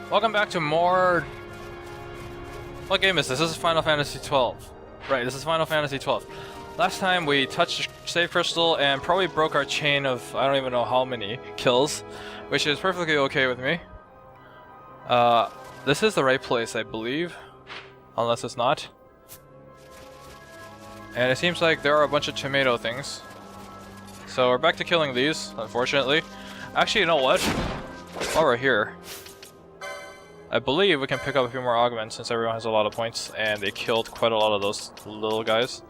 Welcome back to more... What game is this? This is Final Fantasy XII. Right, this is Final Fantasy XII. Last time we touched the save crystal and probably broke our chain of I don't even know how many kills, which is perfectly okay with me. This is the right place, I believe. Unless it's not. And it seems like there are a bunch of tomato things. So we're back to killing these, unfortunately. Actually, you know what? While we're here, I believe we can pick up a few more augments since everyone has a lot of points and they killed quite a lot of those little guys.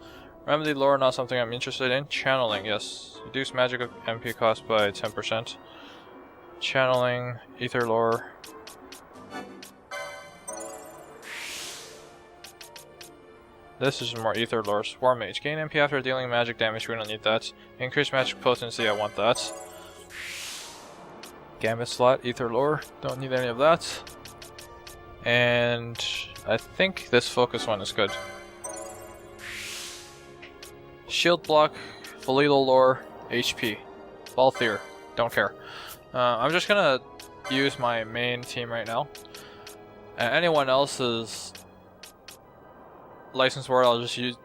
Remedy lore, not something I'm interested in. Channeling, yes. Reduce magic MP cost by 10%. Channeling, ether lore. This is more ether lore. Swarm Mage. Gain MP after dealing magic damage, we don't need that. Increase magic potency, I want that. Gambit slot, ether lore, don't need any of that. And I think this focus one is good. Shield block, Valilo lore, HP. Balthier, don't care. I'm just gonna use my main team right now. And anyone else's license word I'll just use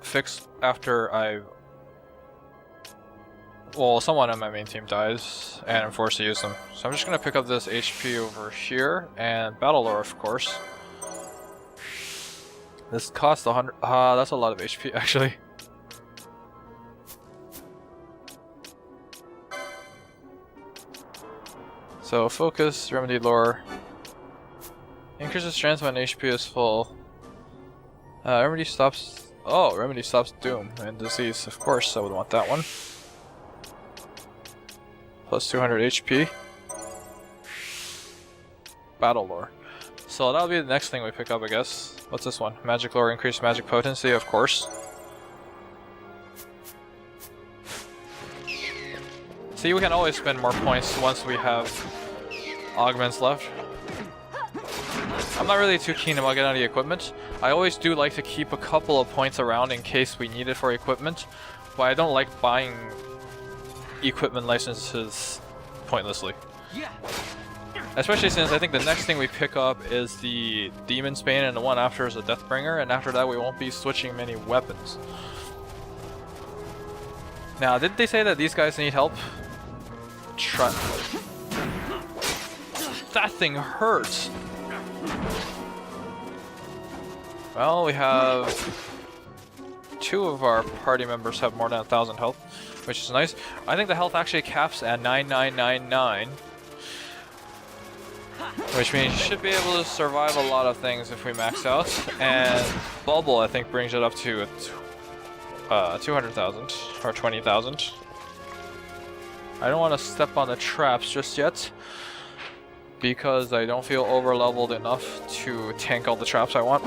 fix after I've... Well, someone on my main team dies, and I'm forced to use them. So I'm just gonna pick up this HP over here, and Battle Lore, of course. This costs 100... that's a lot of HP, actually. So, Focus, Remedy Lore. Increases strength when HP is full. Remedy stops... Oh, Remedy stops Doom and Disease. Of course, I would want that one. Plus 200 HP. Battle Lore. So that'll be the next thing we pick up, I guess. What's this one? Magic Lore, increased magic potency, of course. See, we can always spend more points once we have augments left. I'm not really too keen about getting any equipment. I always do like to keep a couple of points around in case we need it for equipment, but I don't like buying equipment licenses pointlessly. Especially since I think the next thing we pick up is the Demon's Bane and the one after is a Deathbringer, and after that we won't be switching many weapons. Now, did they say that these guys need help? That thing hurts! Well, we have... two of our party members have more than 1,000 health, which is nice. I think the health actually caps at 9999, which means you should be able to survive a lot of things if we max out. And Bubble, I think, brings it up to 200,000 or 20,000. I don't want to step on the traps just yet because I don't feel over leveled enough to tank all the traps I want.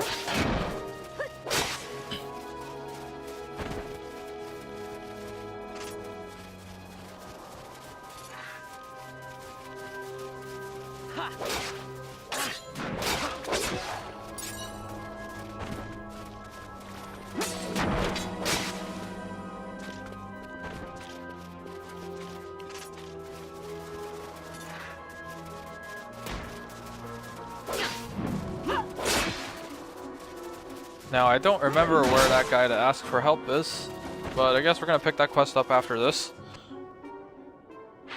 Now, I don't remember where that guy to ask for help is, but I guess we're gonna pick that quest up after this.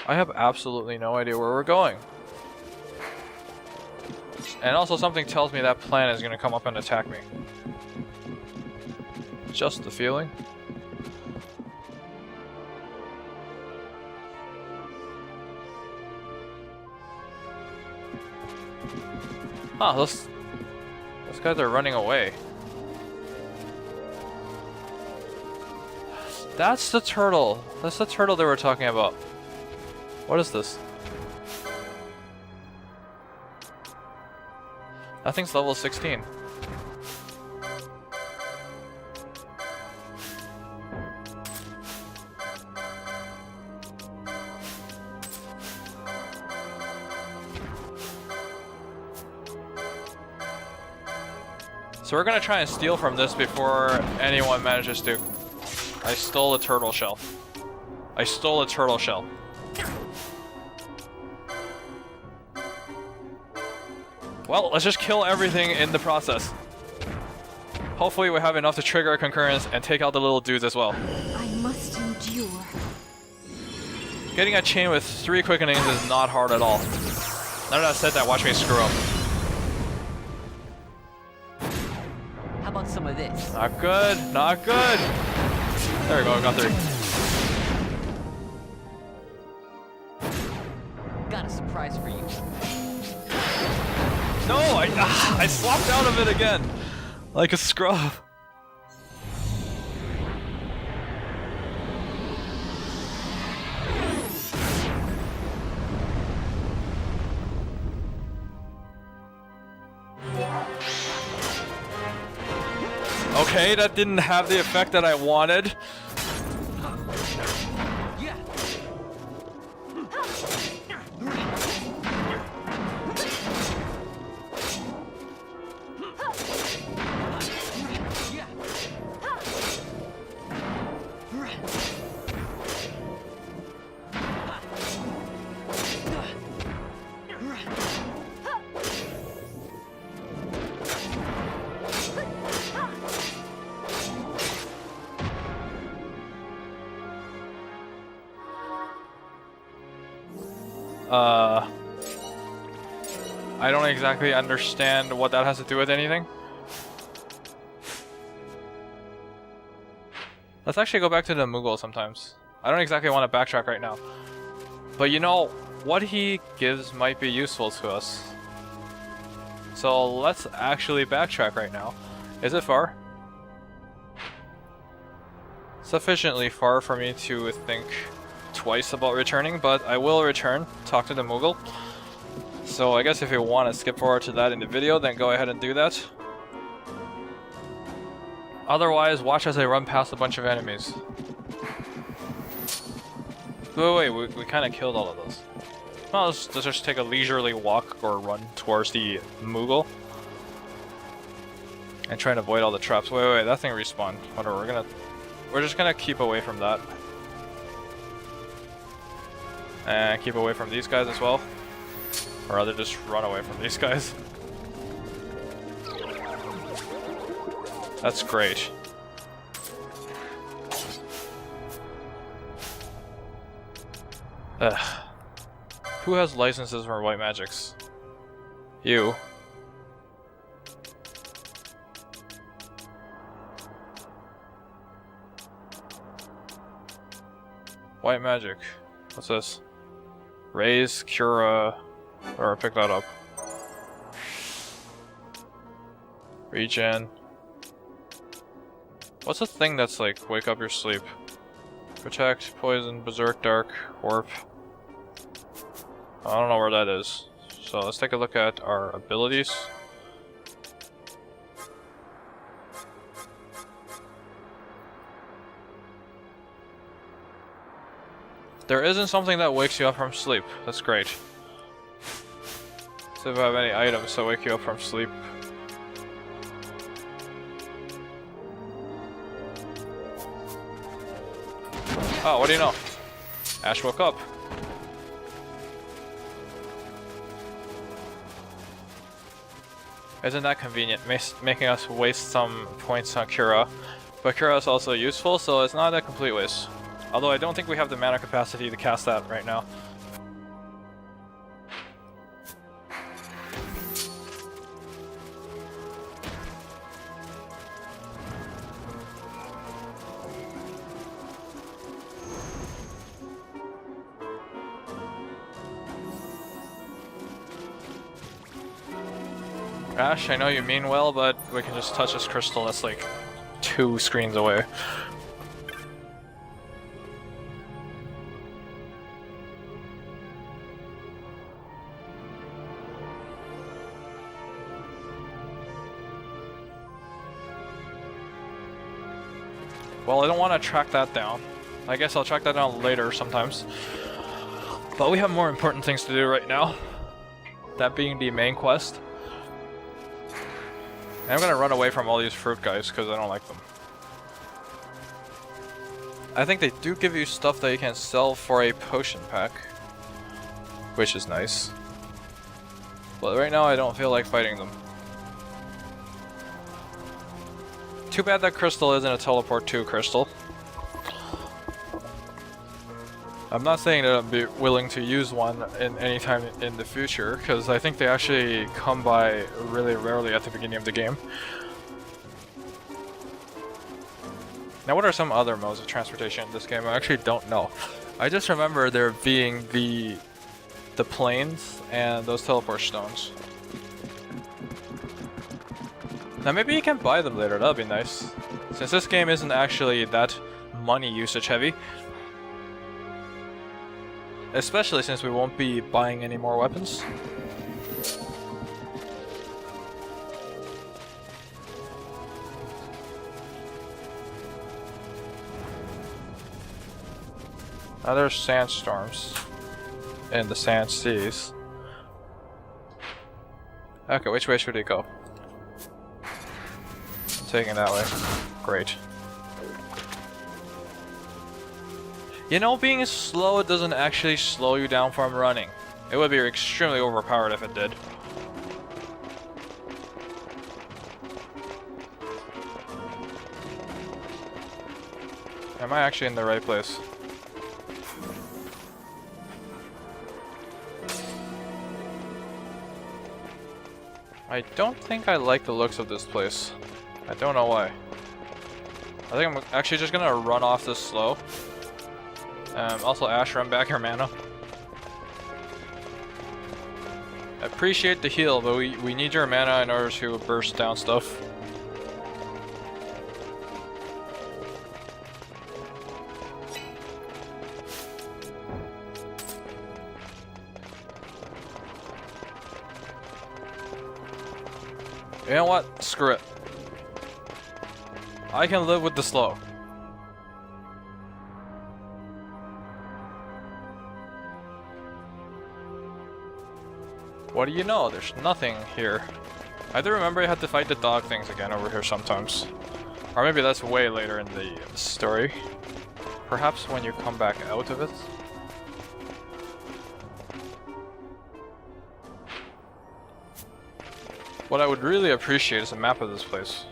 I have absolutely no idea where we're going. And also something tells me that plan is gonna come up and attack me. Just the feeling. Huh, those guys are running away. That's the turtle. That's the turtle they were talking about. What is this? That thing's level 16. So we're gonna try and steal from this before anyone manages to. I stole a turtle shell. I stole a turtle shell. Well, let's just kill everything in the process. Hopefully we have enough to trigger a concurrence and take out the little dudes as well. I must endure. Getting a chain with 3 quickenings is not hard at all. Now that I said that, watch me screw up. How about some of this? Not good, not good. There we go, got 3. Got a surprise for you. No, I swapped out of it again. Like a scrub. Okay, that didn't have the effect that I wanted. I don't exactly understand what that has to do with anything. Let's actually go back to the Moogle sometimes. I don't exactly want to backtrack right now. But you know, what he gives might be useful to us. So let's actually backtrack right now. Is it far? Sufficiently far for me to think twice about returning, but I will return, talk to the Moogle. So I guess if you want to skip forward to that in the video, then go ahead and do that. Otherwise, watch as I run past a bunch of enemies. Wait, we kind of killed all of those. Well, let's just take a leisurely walk or run towards the Moogle. And try and avoid all the traps. Wait, that thing respawned. Whatever, we're just gonna keep away from that. And keep away from these guys as well. Or rather just run away from these guys. That's great. Ugh. Who has licenses for white magics? You. White magic. What's this? Raise, Cura, or pick that up. Regen. What's the thing that's like wake up your sleep? Protect, poison, berserk, dark, warp. I don't know where that is. So let's take a look at our abilities. There isn't something that wakes you up from sleep. That's great. So if I have any items that wake you up from sleep. Oh, what do you know? Ash woke up. Isn't that convenient, making us waste some points on Cura? But Cura is also useful, so it's not a complete waste. Although I don't think we have the mana capacity to cast that right now. Ash, I know you mean well, but we can just touch this crystal that's like 2 screens away. Well, I don't want to track that down. I guess I'll track that down later sometimes. But we have more important things to do right now. That being the main quest. And I'm gonna run away from all these fruit guys because I don't like them. I think they do give you stuff that you can sell for a potion pack. Which is nice. But right now I don't feel like fighting them. Too bad that crystal isn't a teleport 2 crystal. I'm not saying that I'd be willing to use one in any time in the future, because I think they actually come by really rarely at the beginning of the game. Now, what are some other modes of transportation in this game? I actually don't know. I just remember there being the planes and those teleport stones. Now maybe you can buy them later, that'd be nice. Since this game isn't actually that money usage heavy. Especially since we won't be buying any more weapons. Now there's sandstorms in the sand seas. Okay, which way should we go? I'm taking that way. Great. You know, being slow doesn't actually slow you down from running. It would be extremely overpowered if it did. Am I actually in the right place? I don't think I like the looks of this place. I don't know why. I think I'm actually just gonna run off this slow. Also, Ash, run back your mana. I appreciate the heal, but we need your mana in order to burst down stuff. You know what? Screw it. I can live with the slow. What do you know? There's nothing here. I do remember you had to fight the dog things again over here sometimes. Or maybe that's way later in the story. Perhaps when you come back out of it. What I would really appreciate is a map of this place.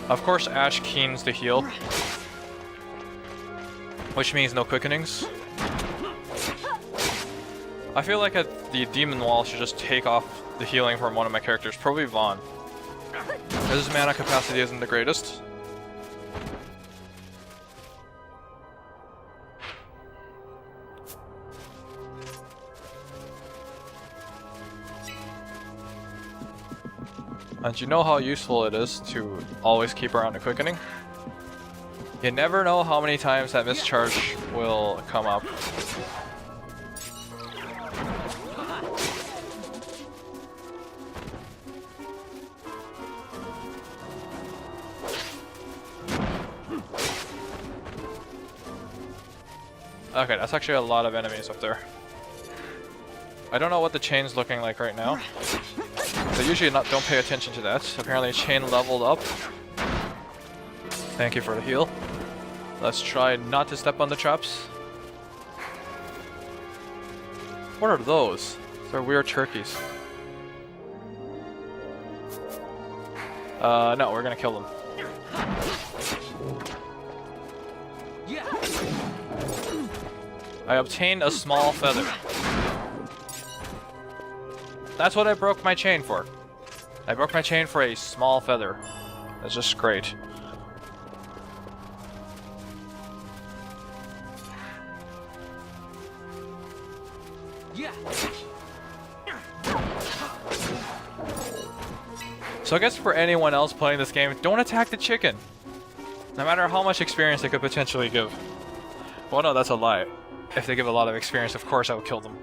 Of course, Ash keens the heal, which means no quickenings. I feel like the demon wall should just take off the healing from one of my characters, probably Vaughn. His mana capacity isn't the greatest. And you know how useful it is to always keep around a quickening? You never know how many times that mischarge will come up. Okay, that's actually a lot of enemies up there. I don't know what the chain's looking like right now. They usually don't pay attention to that. Apparently chain leveled up. Thank you for the heal. Let's try not to step on the traps. What are those? They're weird turkeys. No, we're gonna kill them. I obtained a small feather. That's what I broke my chain for. I broke my chain for a small feather. That's just great. So I guess for anyone else playing this game, don't attack the chicken. No matter how much experience they could potentially give. Well, no, that's a lie. If they give a lot of experience, of course I would kill them.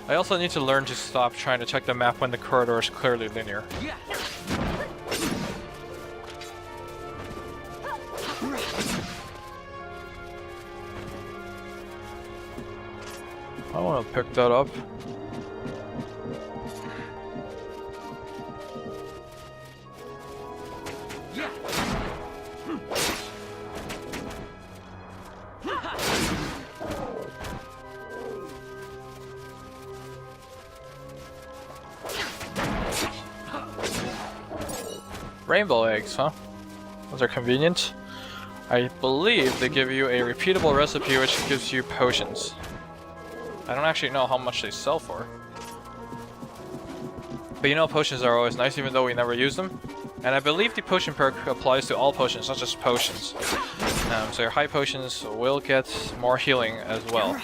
I also need to learn to stop trying to check the map when the corridor is clearly linear. I want to pick that up. Rainbow eggs, huh? Those are convenient. I believe they give you a repeatable recipe which gives you potions. I don't actually know how much they sell for. But you know potions are always nice even though we never use them. And I believe the potion perk applies to all potions, not just potions. So your high potions will get more healing as well.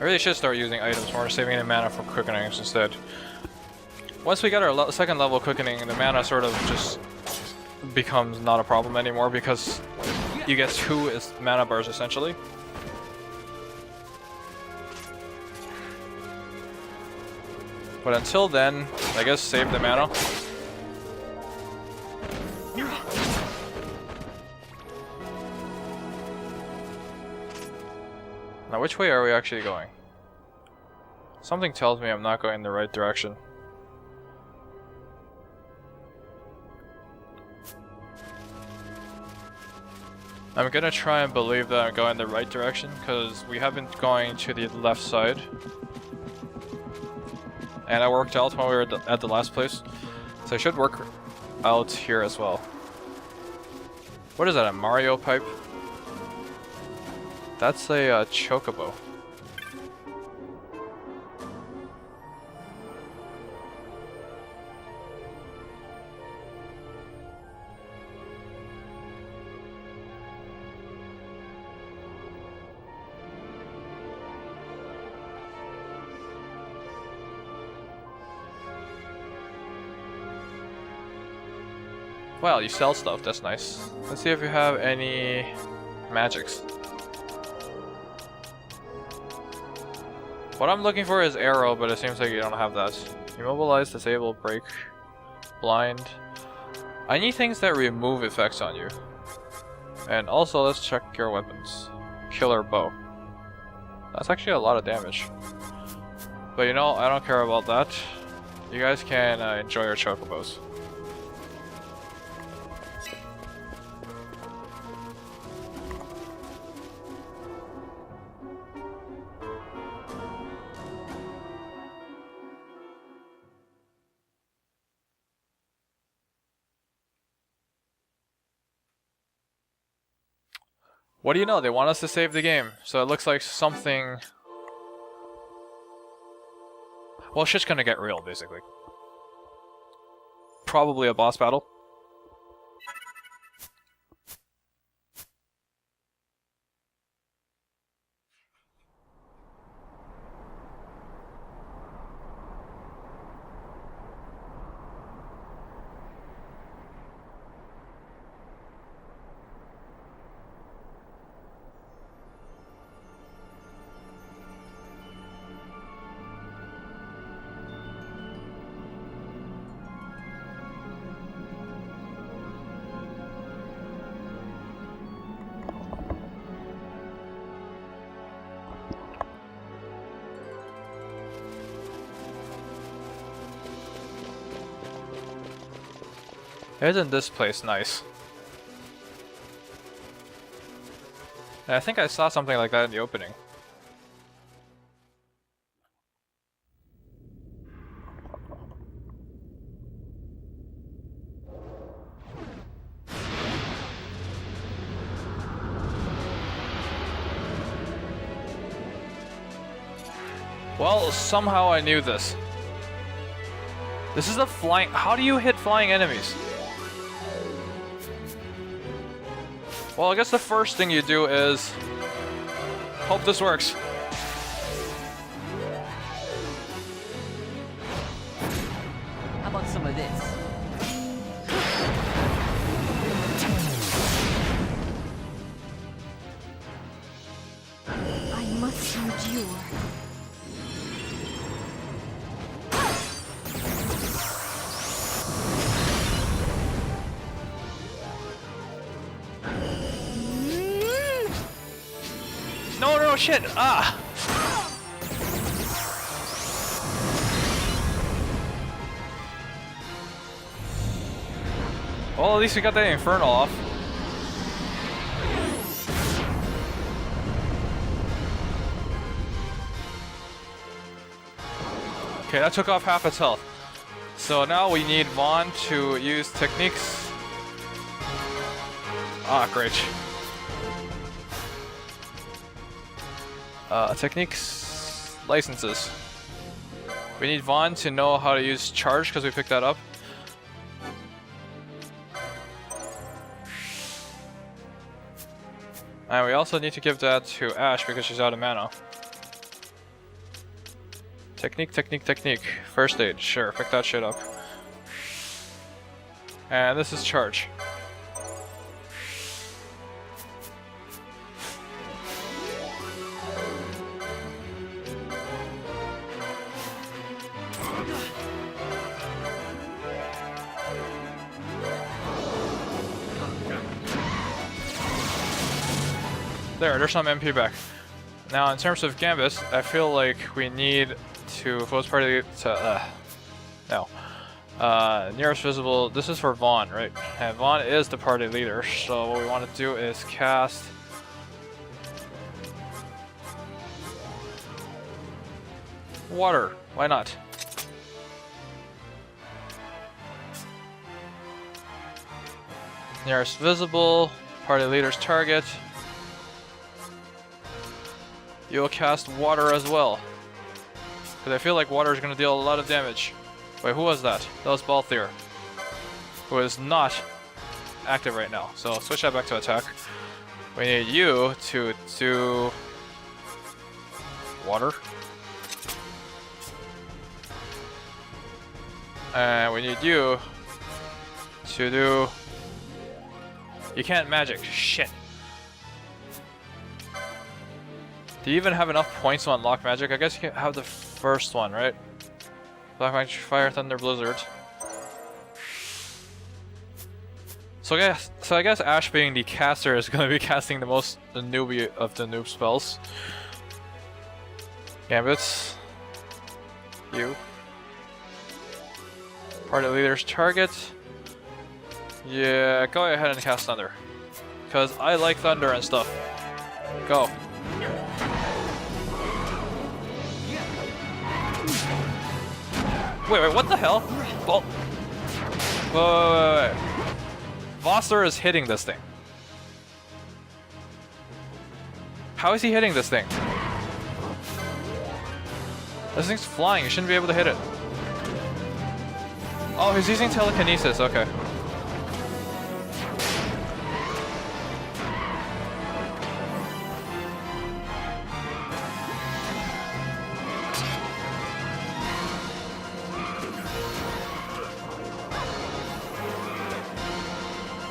I really should start using items more, saving the mana for quickenings instead. Once we get our second level quickening, the mana sort of just becomes not a problem anymore because you get 2 mana bars essentially. But until then, I guess save the mana. Now which way are we actually going? Something tells me I'm not going in the right direction. I'm gonna try and believe that I'm going the right direction because we have been going to the left side. And I worked out when we were at the last place. So I should work out here as well. What is that, a Mario pipe? That's a chocobo. Well, you sell stuff, that's nice. Let's see if you have any magics. What I'm looking for is arrow, but it seems like you don't have that. Immobilize, disable, break, blind. I need things that remove effects on you. And also, let's check your weapons. Killer bow. That's actually a lot of damage. But you know, I don't care about that. You guys can enjoy your chocobos. What do you know? They want us to save the game, so it looks like something... Well, shit's gonna get real, basically. Probably a boss battle. Isn't this place nice? I think I saw something like that in the opening. Well, somehow I knew this. This is a flying... How do you hit flying enemies? Well, I guess the first thing you do is hope this works. How about some of this? I must endure. No, shit! Ah! Well, at least we got that Infernal off. Okay, that took off half its health. So now we need Vaughn to use techniques. Ah, great. Techniques licenses. We need Vaughn to know how to use charge because we picked that up. And we also need to give that to Ash because she's out of mana. Technique, technique, technique. First aid, sure, pick that shit up. And this is charge. There's some MP back. Now, in terms of Gambit, I feel like we need to force party to no. Nearest visible. This is for Vaughn, right? And Vaughn is the party leader. So what we want to do is cast water. Why not? Nearest visible. Party leader's target. You'll cast water as well. Because I feel like water is going to deal a lot of damage. Wait, who was that? That was Balthier. Who is not active right now. So switch that back to attack. We need you to do water. And we need you to do... You can't magic. Shit. Do you even have enough points to unlock magic? I guess you can have the first one, right? Black Magic, Fire, Thunder, Blizzard. So I guess Ash being the caster is going to be casting the newbie of the noob spells. Gambits. You. Party leader's target. Yeah, go ahead and cast Thunder. Because I like Thunder and stuff. Go. Wait, what the hell? Wait. Vossler is hitting this thing. How is he hitting this thing? This thing's flying, you shouldn't be able to hit it. Oh, he's using telekinesis, okay.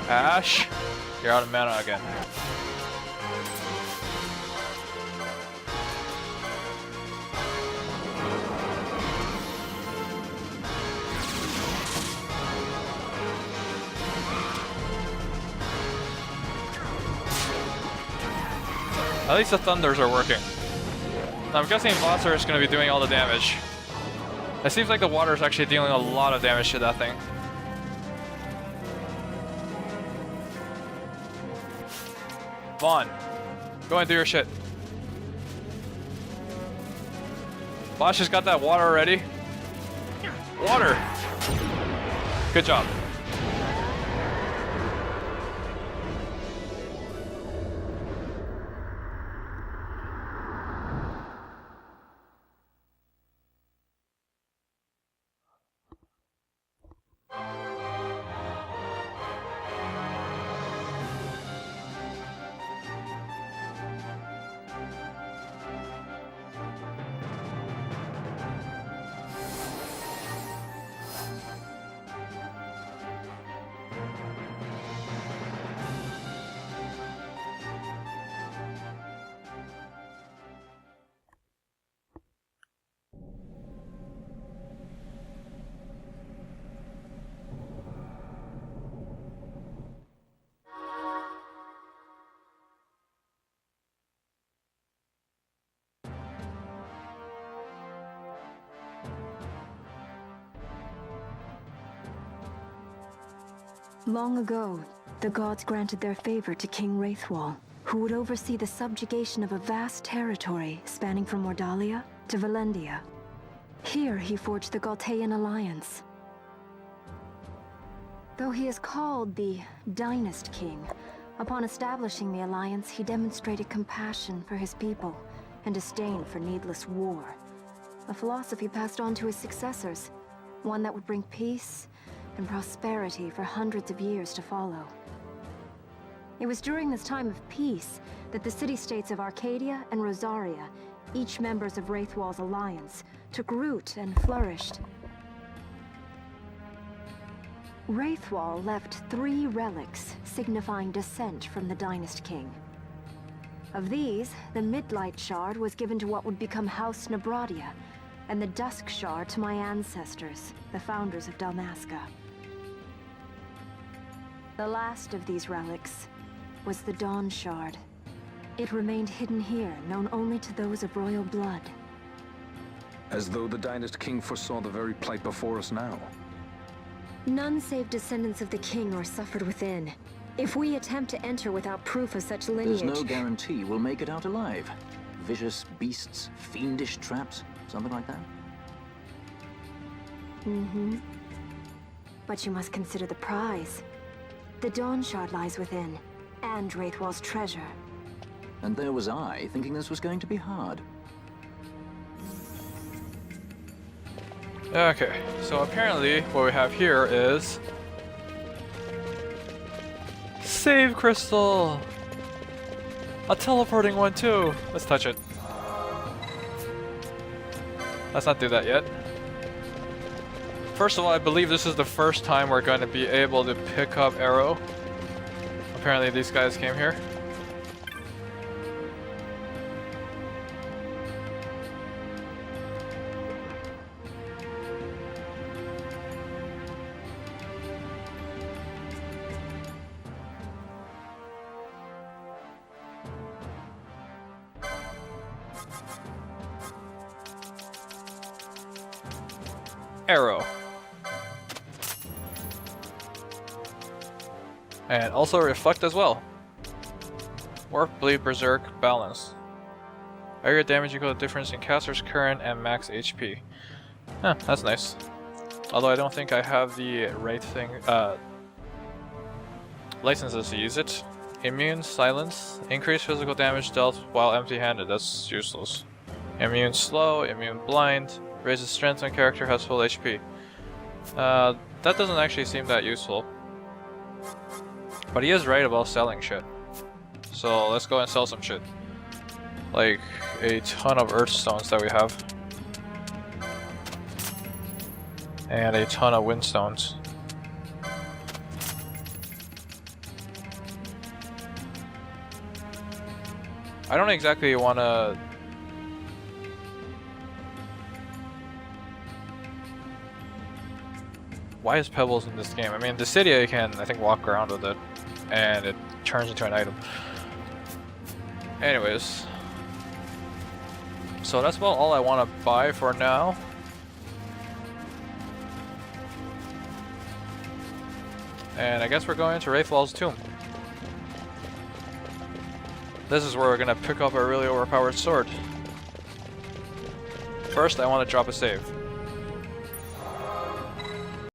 Ash, you're out of mana again. At least the thunders are working. I'm guessing Vossler is going to be doing all the damage. It seems like the water is actually dealing a lot of damage to that thing. Vaughn, go and do your shit. Bosch has got that water already. Water! Good job. Long ago, the gods granted their favor to King Wraithwall, who would oversee the subjugation of a vast territory spanning from Mordalia to Valendia. Here he forged the Galtean Alliance. Though he is called the Dynast King, upon establishing the Alliance, he demonstrated compassion for his people and disdain for needless war. A philosophy passed on to his successors, one that would bring peace and prosperity for hundreds of years to follow. It was during this time of peace that the city-states of Arcadia and Rosaria, each members of Wraithwall's alliance, took root and flourished. Wraithwall left 3 relics signifying descent from the Dynast King. Of these, the Midlight Shard was given to what would become House Nabradia, and the Dusk Shard to my ancestors, the founders of Dalmasca. The last of these relics was the Dawn Shard. It remained hidden here, known only to those of royal blood. As though the Dynast King foresaw the very plight before us now. None save descendants of the king are suffered within. If we attempt to enter without proof of such lineage... There's no guarantee we'll make it out alive. Vicious beasts, fiendish traps, something like that? Mm-hmm. But you must consider the prize. The Dawn Shard lies within, and Wraithwall's treasure. And there was I, thinking this was going to be hard. Okay, so apparently what we have here is... Save Crystal! A teleporting one too! Let's touch it. Let's not do that yet. First of all, I believe this is the first time we're going to be able to pick up Arrow. Apparently these guys came here. Arrow. And also Reflect as well. Warp, Bleed, Berserk, Balance. Area damage equal to the difference in caster's current and max HP. Huh, that's nice. Although I don't think I have the right thing, licenses to use it. Immune, Silence, increase physical damage dealt while empty-handed, that's useless. Immune Slow, Immune Blind, raises strength when character has full HP. That doesn't actually seem that useful. But he is right about selling shit. So let's go and sell some shit. Like a ton of Earth Stones that we have. And a ton of Wind Stones. I don't exactly want to... Why is Pebbles in this game? I mean, the city I can, I think, walk around with it, and it turns into an item. Anyways. So that's about all I want to buy for now. And I guess we're going to Wraithwall's tomb. This is where we're going to pick up a really overpowered sword. First, I want to drop a save.